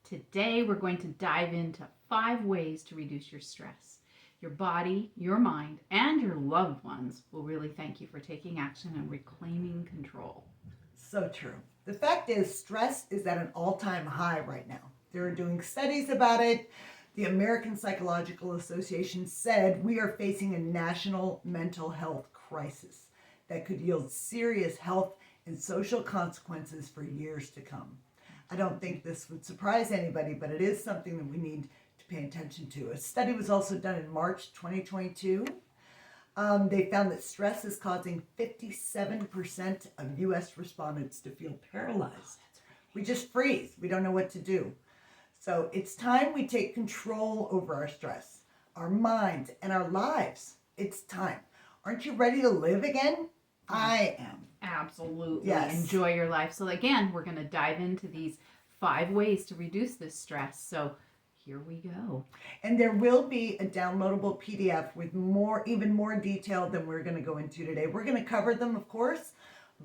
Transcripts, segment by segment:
Today, we're going to dive into 5 ways to reduce your stress. Your body, your mind, and your loved ones will really thank you for taking action and reclaiming control. So true. The fact is, stress is at an all-time high right now. They're doing studies about it. The American Psychological Association said we are facing a national mental health crisis that could yield serious health and social consequences for years to come. I don't think this would surprise anybody, but it is something that we need to pay attention to. A study was also done in March 2022. They found that stress is causing 57% of U.S. respondents to feel paralyzed. We just freeze. We don't know what to do. So it's time we take control over our stress, our minds, and our lives. It's time. Aren't you ready to live again? I am. Absolutely. Yes. Enjoy your life. So again, we're going to dive into these 5 ways to reduce this stress. So here we go. And there will be a downloadable PDF with even more detail than we're going to go into today. We're going to cover them, of course,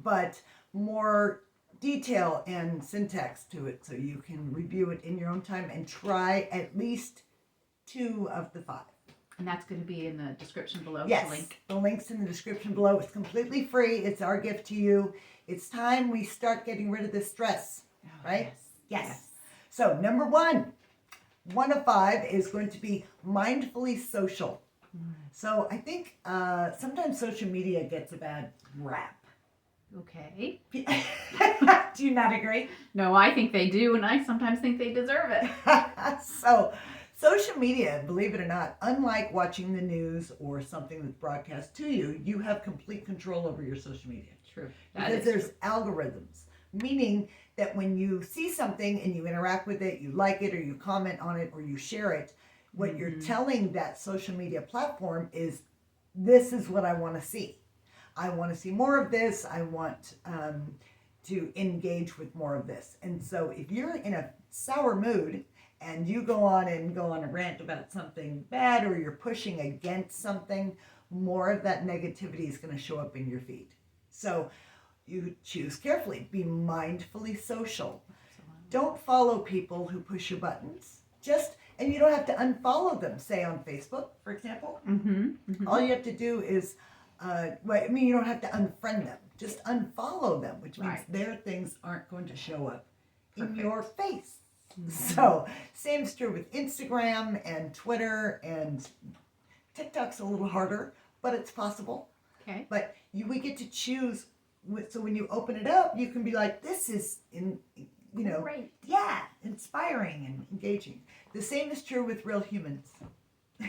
but more detail and syntax to it so you can review it in your own time and try at least 2 of the 5. And that's going to be in the description below. Yes, The link. the link's in the description below. It's completely free. It's our gift to you. It's time we start getting rid of this stress, right? Yes. So number 1 of 5 is going to be mindfully social. So I think sometimes social media gets a bad rap. Okay. Do you not agree? No, I think they do, and I sometimes think they deserve it. So social media, believe it or not, unlike watching the news or something that's broadcast to you, you have complete control over your social media. True. Because there's algorithms, meaning that when you see something and you interact with it, you like it or you comment on it or you share it, what you're telling that social media platform is, this is what I want to see. I want to see more of this. I want to engage with more of this. And so if you're in a sour mood and you go on a rant about something bad or you're pushing against something, more of that negativity is going to show up in your feed. So you choose carefully. Be mindfully social. Don't follow people who push your buttons. And you don't have to unfollow them, say on Facebook, for example. All you have to do is, you don't have to unfriend them. Just unfollow them, which means their things aren't going to show up in your face. So, same's true with Instagram and Twitter, and TikTok's a little harder, but it's possible. Okay. But we get to choose. So when you open it up, you can be like, this is, Great. Yeah, inspiring and engaging. The same is true with real humans.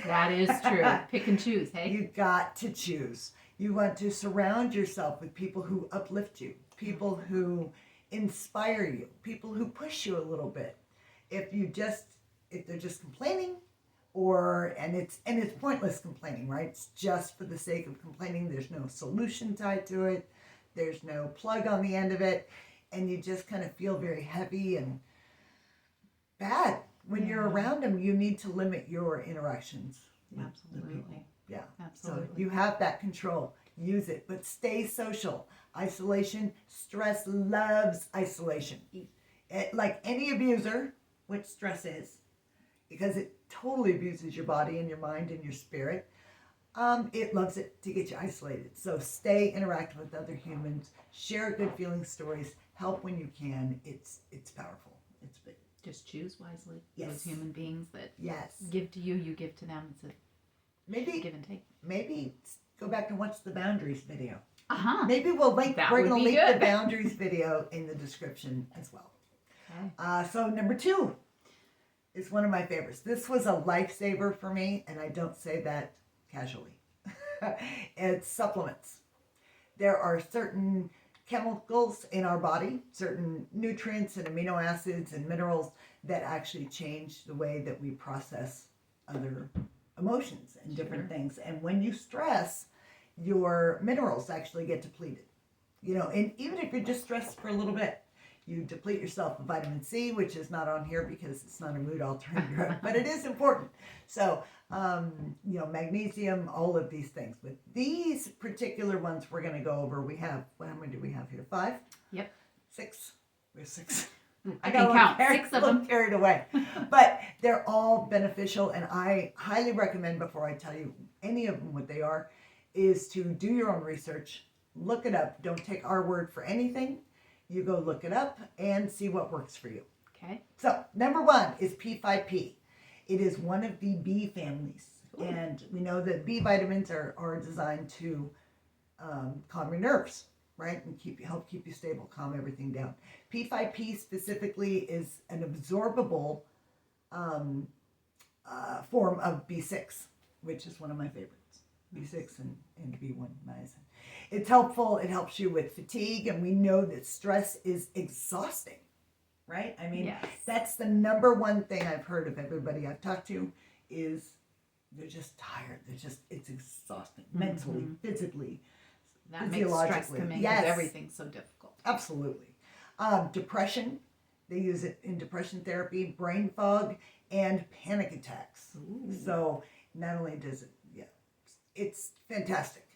That is true. Pick and choose, hey? You got to choose. You want to surround yourself with people who uplift you, people who inspire you, people who push you a little bit. If they're just complaining, and it's pointless complaining, right? It's just for the sake of complaining. There's no solution tied to it. There's no plug on the end of it. And you just kind of feel very heavy and bad. When you're around them, you need to limit your interactions. Absolutely. Yeah. Absolutely. So you have that control. Use it. But stay social. Isolation, stress loves isolation. Like any abuser, which stress is, because it totally abuses your body and your mind and your spirit, it loves it to get you isolated. So stay interactive with other humans. Share good feeling stories. Help when you can. It's powerful. It's big. Just choose wisely. Yes. Those human beings that Yes. give to you, you give to them. It's a give and take. Maybe go back and watch the boundaries video. Maybe we're going to link good. the boundaries video in the description as well. Okay. So number 2 is one of my favorites. This was a lifesaver for me, and I don't say that casually. It's supplements. There are certain chemicals in our body, certain nutrients and amino acids and minerals that actually change the way that we process other emotions and different things. And when you stress, your minerals actually get depleted. And even if you're just stressed for a little bit, you deplete yourself of vitamin C, which is not on here because it's not a mood alterator, but it is important. So, magnesium, all of these things. But these particular ones we're going to go over, we have, how many do we have here? 5? Yep. 6. We have 6. I can count 6 of them. Carried away. But they're all beneficial, and I highly recommend, before I tell you any of them what they are, is to do your own research, look it up. Don't take our word for anything. You go look it up and see what works for you. Okay. So, number 1 is P5P. It is one of the B families. Ooh. And we know that B vitamins are designed to calm your nerves, right? And help keep you stable, calm everything down. P5P specifically is an absorbable form of B6, which is one of my favorites. B6 and B1 niacin. It's helpful. It helps you with fatigue, and we know that stress is exhausting, right? I mean, yes. That's the number one thing I've heard of everybody I've talked to is they're just tired. It's exhausting, mentally, physically, that makes stress come in because everything's so difficult. Absolutely. Depression, they use it in depression therapy, brain fog, and panic attacks. Ooh. So not only does it, it's fantastic.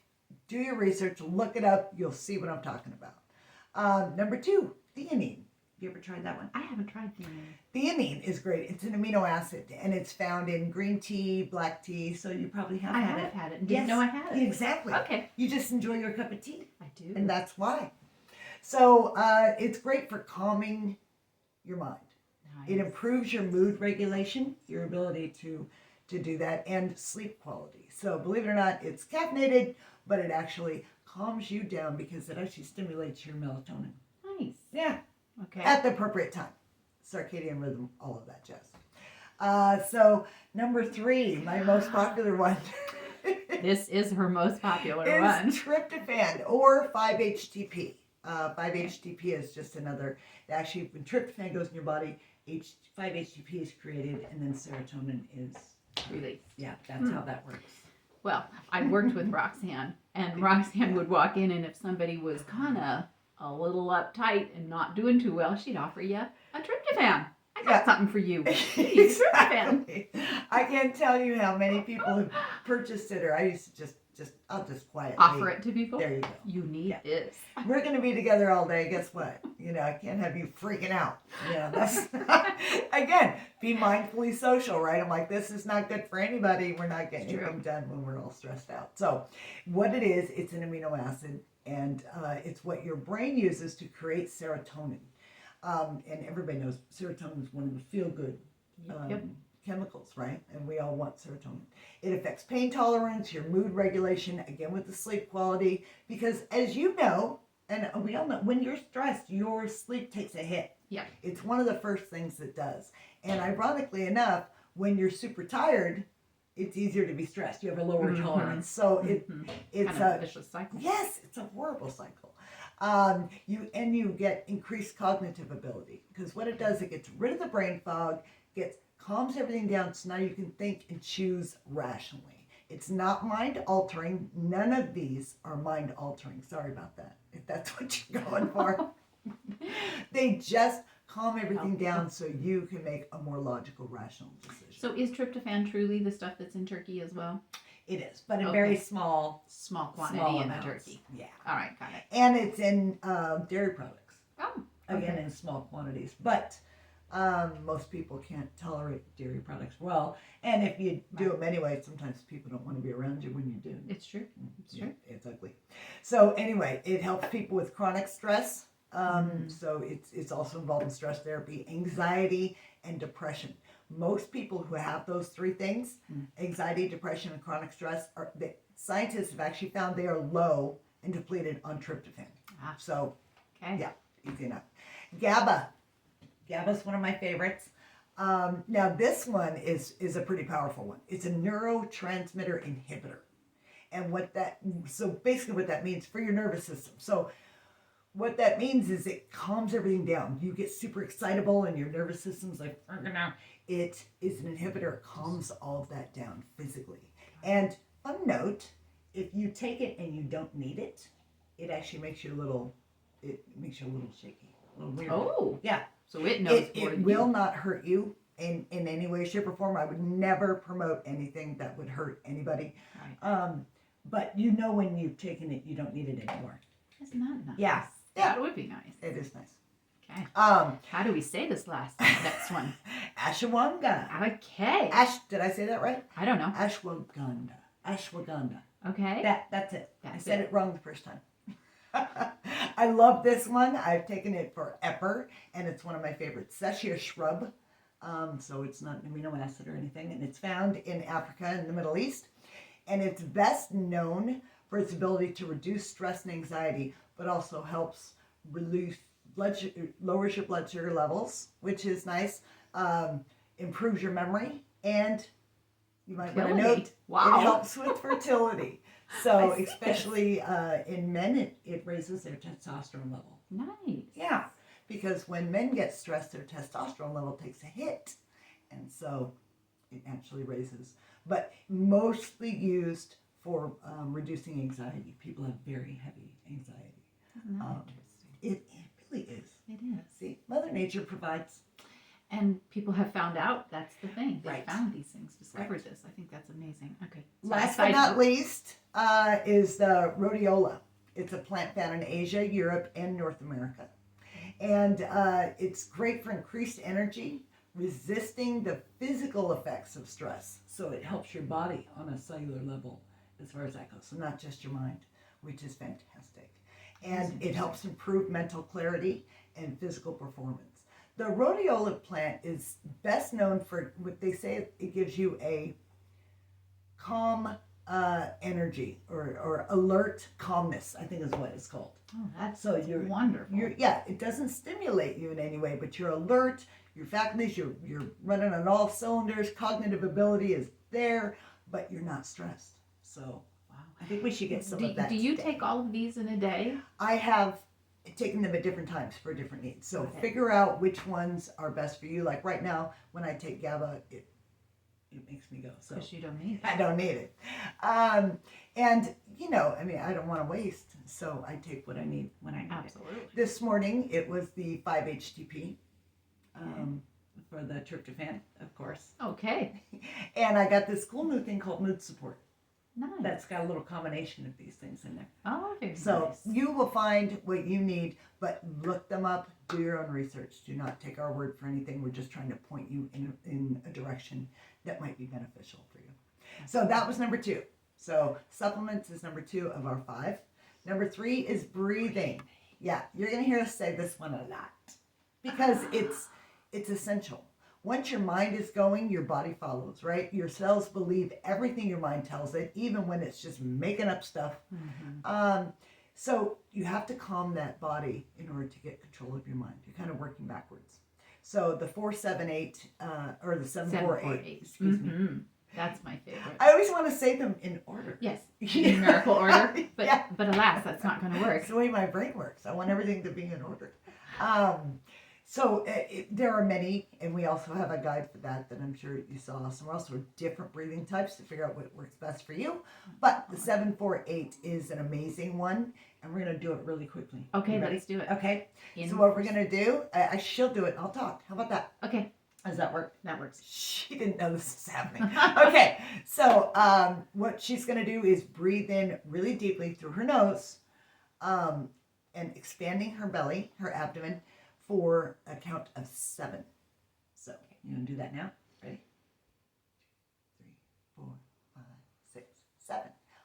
Do your research, look it up, you'll see what I'm talking about. Number 2, theanine. You ever tried that one? I haven't tried theanine. Theanine is great. It's an amino acid, and it's found in green tea, black tea, so you probably have had it. I have had it and didn't know I had it. Exactly. Okay. You just enjoy your cup of tea. I do. And that's why. So it's great for calming your mind. Nice. It improves your mood regulation, your ability to do that, and sleep quality. So believe it or not, it's caffeinated, but it actually calms you down because it actually stimulates your melatonin. Nice. Yeah. Okay. At the appropriate time. Circadian rhythm, all of that jazz. So number 3, my most popular one. This is her most popular one. Is tryptophan or 5-HTP. 5-HTP is just another. Actually, when tryptophan goes in your body, 5-HTP is created, and then serotonin is released. Yeah, that's how that works. Well, I worked with Roxanne, and Roxanne would walk in, and if somebody was kind of a little uptight and not doing too well, she'd offer you a tryptophan. I got something for you. Exactly. I can't tell you how many people have purchased it, or I used to I'll just quietly offer it to people. There you go. You need this. We're going to be together all day. Guess what? I can't have you freaking out. That's again, be mindfully social, right? I'm like, this is not good for anybody. We're not getting anything done when we're all stressed out. So, what it is, it's an amino acid, and it's what your brain uses to create serotonin. And everybody knows serotonin is one of the feel-good chemicals, right? And we all want serotonin. It affects pain tolerance, your mood regulation, again with the sleep quality, because as you know, and we all know, when you're stressed, your sleep takes a hit. Yeah. It's one of the first things that does. And ironically enough, when you're super tired, it's easier to be stressed. You have a lower tolerance. So it's kind of a vicious cycle. Yes, it's a horrible cycle. You get increased cognitive ability, because what it does, it gets rid of the brain fog, calms everything down, so now you can think and choose rationally. It's not mind altering. None of these are mind altering. Sorry about that, if that's what you're going for. They just calm everything down so you can make a more logical, rational decision. So is tryptophan truly the stuff that's in turkey as well? It is, but in very small quantity in amounts. the turkey. Yeah. All right, got it. And it's in dairy products. Oh. Again, in small quantities. But most people can't tolerate dairy products well. And if you do them anyway, sometimes people don't want to be around you when you do. It's true. It's true. It's ugly. So anyway, it helps people with chronic stress. So it's also involved in stress therapy, anxiety, and depression. Most people who have those 3 things, anxiety, depression, and chronic stress, scientists have actually found they are low and depleted on tryptophan. So, yeah, easy enough. GABA. GABA is one of my favorites. Now, this one is a pretty powerful one. It's a neurotransmitter inhibitor. And so basically what that means for your nervous system. So what that means is it calms everything down. You get super excitable and your nervous system's like, it is an inhibitor. It calms all of that down physically. And a note, if you take it and you don't need it, it actually makes you a little shaky. A little weird. Oh. Yeah. So it knows it will not hurt you in any way, shape, or form. I would never promote anything that would hurt anybody. Right. But when you've taken it, you don't need it anymore. Isn't that nice? Yeah. That would be nice. It is nice. Okay. Um, How do we say this next one? ashwagandha. Okay. Did I say that right? I don't know. Ashwagandha. Ashwagandha. Okay. That's it. I That's said it. it wrong the first time. I love this one. I've taken it forever, and it's one of my favorites. It's actually a shrub, so it's not an amino acid or anything, and it's found in Africa and the Middle East. And it's best known for its ability to reduce stress and anxiety, but also helps reduce lowers your blood sugar levels, which is nice, improves your memory, and you might want to note Wow. it helps with fertility. So I see especially in men, it raises their testosterone level. Nice. Yeah, because when men get stressed, their testosterone level takes a hit, and so it actually raises. But mostly used for reducing anxiety. People have very heavy anxiety. Isn't that interesting? It really is. It is. See, Mother Nature provides. And people have found out that's the thing. They Right. found these things, discovered Right. this. I think that's amazing. Okay. Last but not least is the rhodiola. It's a plant found in Asia, Europe, and North America. And it's great for increased energy, resisting the physical effects of stress. So it helps your body on a cellular level as far as that goes. So not just your mind, which is fantastic. And it helps improve mental clarity and physical performance. The rhodiola plant is best known for what they say it gives you a calm energy or alert calmness, I think is what it's called. Oh, that's So you're wonderful. It doesn't stimulate you in any way, but you're alert, your faculties, you're running on all cylinders, cognitive ability is there, but you're not stressed. So Wow. I think we should get some of that. Do you today. take all of these in a day? I have taken them at different times for different needs. So Okay. figure out which ones are best for you. Like right now, when I take GABA, it makes me go. So Because you don't need it. I don't need it. And I mean, I don't want to waste, so I take what I need when I need Absolutely. it. This morning, it was the 5-HTP for the tryptophan, of course. Okay. And I got this cool new thing called mood support. Nice. That's got a little combination of these things in there. Oh, very So nice. you will find what you need, but look them up, do your own research. Do not take our word for anything. We're just trying to point you in a direction that might be beneficial for you. So that was number 2. So supplements is number 2 of our 5. Number 3 is breathing. Yeah, you're going to hear us say this one a lot because it's essential. Once your mind is going, your body follows, right? Your cells believe everything your mind tells it, even when it's just making up stuff. Mm-hmm. So you have to calm that body in order to get control of your mind. You're kind of working backwards. So the 4-7-8 or the 7-4-8. Excuse me. Mm-hmm. That's my favorite. I always want to say them in order. Yes, numerical order, but Yeah. but alas, that's not going to work. That's the way my brain works. I want everything to be in order. So there are many, and we also have a guide for that I'm sure you saw. Some also different breathing types to figure out what works best for you. But the 7-4-8 is an amazing one, and we're going to do it really quickly. Okay, You ready? let's do it. Okay. In So what we're going to do, she'll do it, and I'll talk. How about that? Okay, Does that work? that works. She didn't know this was happening. Okay, so what she's going to do is breathe in really deeply through her nose and expanding her belly, her abdomen, for a count of 7. So you're going to do that now? Ready? 2, 3, 4, 5, 6, 7.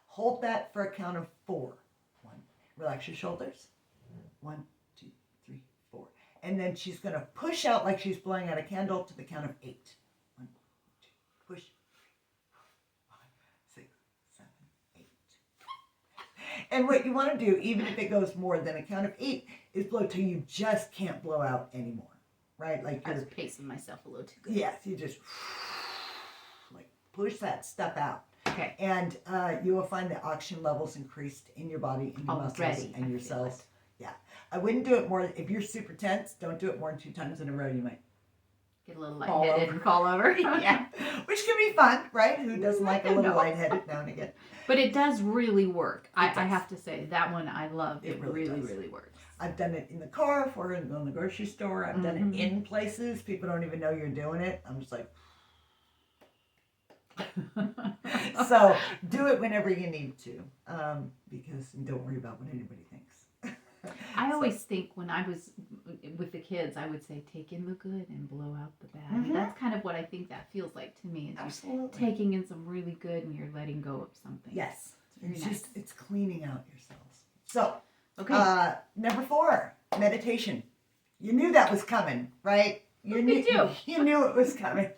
Hold that for a count of 4. 1. Relax your shoulders. 1, 2, 3, 4. And then she's going to push out like she's blowing out a candle to the count of 8. 1, 2, push. 3, 4, 5, 6, 7, 8. And what you want to do, even if it goes more than a count of 8, is blow till you just can't blow out anymore. Right? Like I was you're, pacing myself a little too good. yes, you just like push that stuff out. Okay. And you will find the oxygen levels increased in your body, in your muscles, Already, and I your feel cells. it. Yeah. I wouldn't do it more. If you're super tense, don't do it more than 2 times in a row. You might. Get a little Fall lightheaded over. and fall over. Yeah. Which can be fun, right? Who doesn't like a little No. lightheaded now and again? But it does really work. I does. have to say, that one I love. It It really really, does. really works. I've done it in the car, if we're in the grocery store. I've done Mhm. it in places. People don't even know you're doing it. I'm just like, so do it whenever you need to, because and don't worry about what anybody thinks. I always think when I was with the kids, I would say, take in the good and blow out the bad. Mhm. That's kind of what I think that feels like to me. Is Absolutely. you're taking in some really good and you're letting go of something. Yes. Very It's nice. it's cleaning out yourselves. So, Okay. number 4, meditation. You knew that was coming, right? You Me too. You knew it was coming.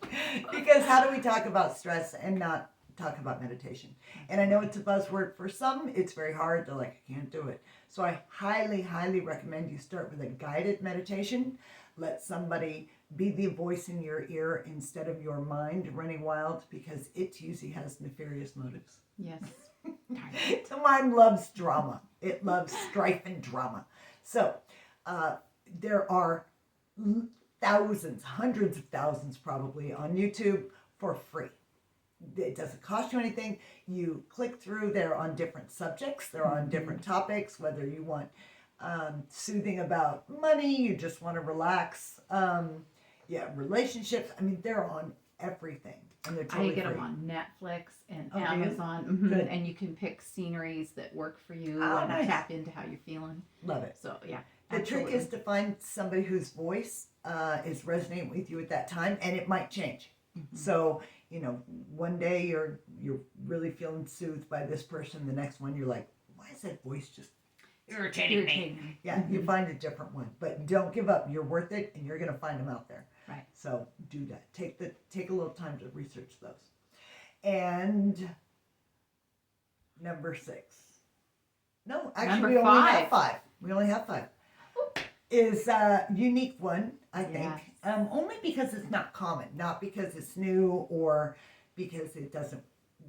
Because how do we talk about stress and not talk about meditation? And I know it's a buzzword for some. It's very hard. They're like, I can't do it. So I highly, highly recommend you start with a guided meditation. Let somebody be the voice in your ear instead of your mind running wild, because it usually has nefarious motives. Yes. The mind loves drama. It loves strife and drama. So there are thousands, hundreds of thousands probably on YouTube for free. It doesn't cost you anything. You click through, they're on different subjects. They're on different topics, whether you want soothing about money, you just want to relax, relationships. I mean, they're on everything. And they're totally I get free. them on Netflix and Oh, do you? Amazon. Mhm. Good. And you can pick sceneries that work for you Oh, and nice. tap into how you're feeling. Love it. So, yeah. The absolutely. trick is to find somebody whose voice is resonating with you at that time, and it might change. Mhm. So, one day you're really feeling soothed by this person. The next one you're like, why is that voice just irritating me? Irritating. Yeah, you find a different one, but don't give up. You're worth it, and you're gonna find them out there. Right. So do that. Take a little time to research those. And number 6. No, actually, Number we only 5. have 5. We only have 5. Is a unique one, I think. Yes. Only because it's not common, not because it's new or because it doesn't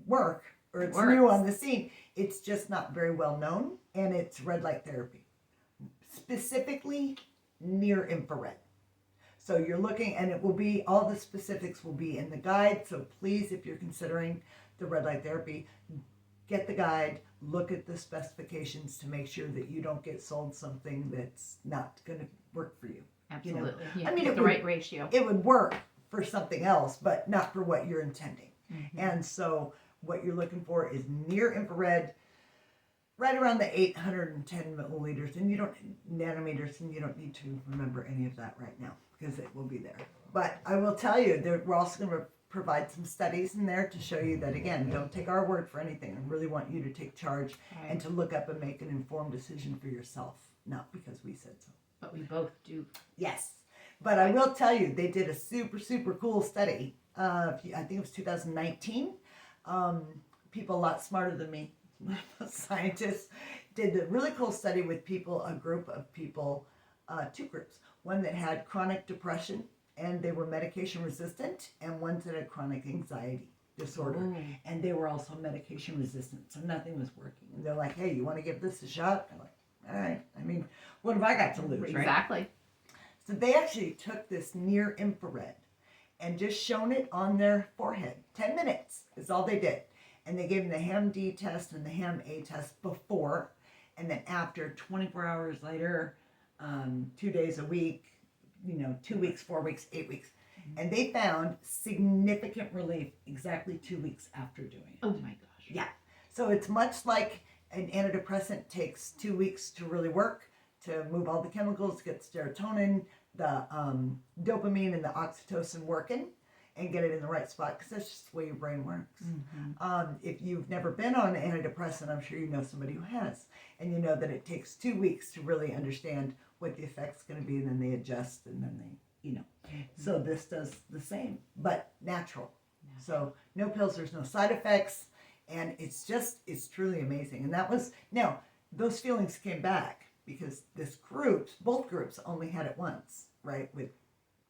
work or it's new on the scene. It's just not very well known, and it's red light therapy, specifically near infrared. So you're looking, and it will be, all the specifics will be in the guide. So please, if you're considering the red light therapy, get the guide, look at the specifications to make sure that you don't get sold something that's not going to work for you. Absolutely. I mean, get the right ratio. It would work for something else, but not for what you're intending. Mhm. And so what you're looking for is near infrared, right around the 810 milliliters, and you don't nanometers, and you don't need to remember any of that right now because it will be there. But I will tell you that we're also going to provide some studies in there to show you that, again, don't take our word for anything. I really want you to take charge Right. and to look up and make an informed decision for yourself, not because we said so. But we both do. Yes. But I will tell you, they did a super, super cool study. I think it was 2019. People a lot smarter than me, scientists, did a really cool study with people, a group of people, 2 groups. One that had chronic depression and they were medication resistant, and ones that had chronic anxiety disorder. Ooh. And they were also medication resistant, so nothing was working. And they're like, hey, you want to give this a shot? I'm like, all right. I mean, what have I got to lose, right? Exactly. So they actually took this near infrared and just shone it on their forehead. 10 minutes is all they did. And they gave them the HAM-D test and the HAM-A test before, and then after, 24 hours later, 2 days a week, 2 weeks, 4 weeks, 8 weeks. And they found significant relief exactly 2 weeks after doing it. Oh my gosh. Yeah. So it's much like an antidepressant takes 2 weeks to really work, to move all the chemicals, get the serotonin, the dopamine, and the oxytocin working, and get it in the right spot, because that's just the way your brain works. Mm-hmm. If you've never been on an antidepressant, I'm sure you know somebody who has, and you know that it takes 2 weeks to really understand what the effect's going to be, and then they adjust, and then they, Mm-hmm. So this does the same, but natural. So no pills, there's no side effects, and it's truly amazing. And that was, now, those feelings came back because both groups only had it once, right, with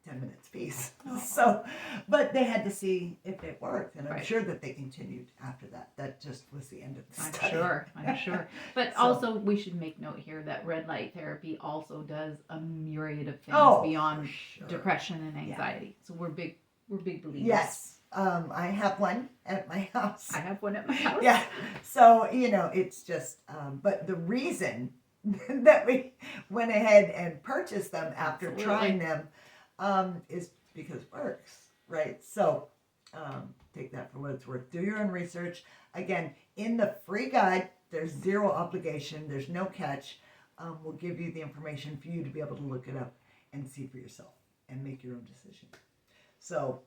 10 minutes apiece. So, but they had to see if it worked, and I'm sure that they continued after that. That just was the end of the study. I'm sure. But also, we should make note here that red light therapy also does a myriad of things beyond depression and anxiety. So we're big believers. Yes. I have one at my house. I have one at my house. Yeah. So, it's just, but the reason that we went ahead and purchased them after trying them is because it works, right? So take that for what it's worth. Do your own research. Again, in the free guide, there's zero obligation. There's no catch. will give you the information for you to be able to look it up and see for yourself and make your own decision. So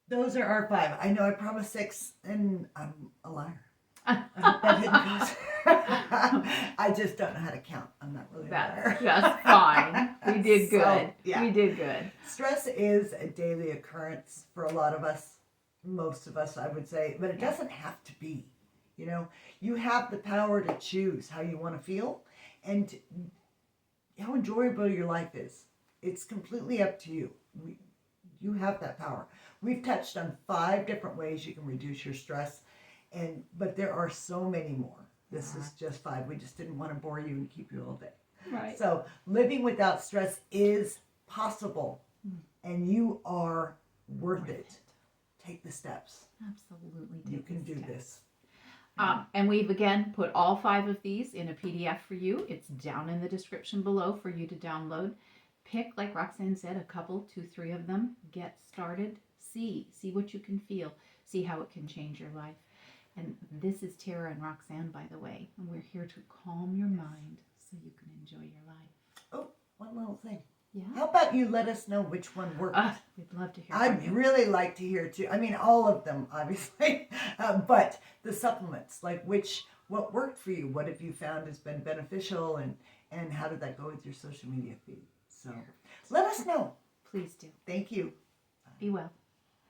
those are our 5. I know I promised 6, and I'm a liar. That didn't go. I just don't know how to count. I'm not really a liar. That's just fine. We did good. So, yeah. We did good. Stress is a daily occurrence for a lot of us, most of us, I would say, but it doesn't have to be. You know, you have the power to choose how you want to feel and how enjoyable your life is. It's completely up to you. You have that power. We've touched on 5 different ways you can reduce your stress, but there are so many more. This is just 5. We just didn't want to bore you and keep you all day. Right. So living without stress is possible, and you are worth it. Take the steps. Absolutely. You can do this. And we've again put all 5 of these in a PDF for you. It's down in the description below for you to download. Pick, like Roxanne said, a couple, 2, 3 of them. Get started. See what you can feel. See how it can change your life. And this is Tara and Roxanne, by the way. And we're here to calm your mind so you can enjoy your life. Oh, one little thing. Yeah. How about you let us know which one worked? We'd love to hear from I'd you. really like to hear too. I mean, all of them, obviously, but the supplements, like what worked for you? What have you found has been beneficial, and how did that go with your social media feed? So let us know. Please do. Thank you. Be well.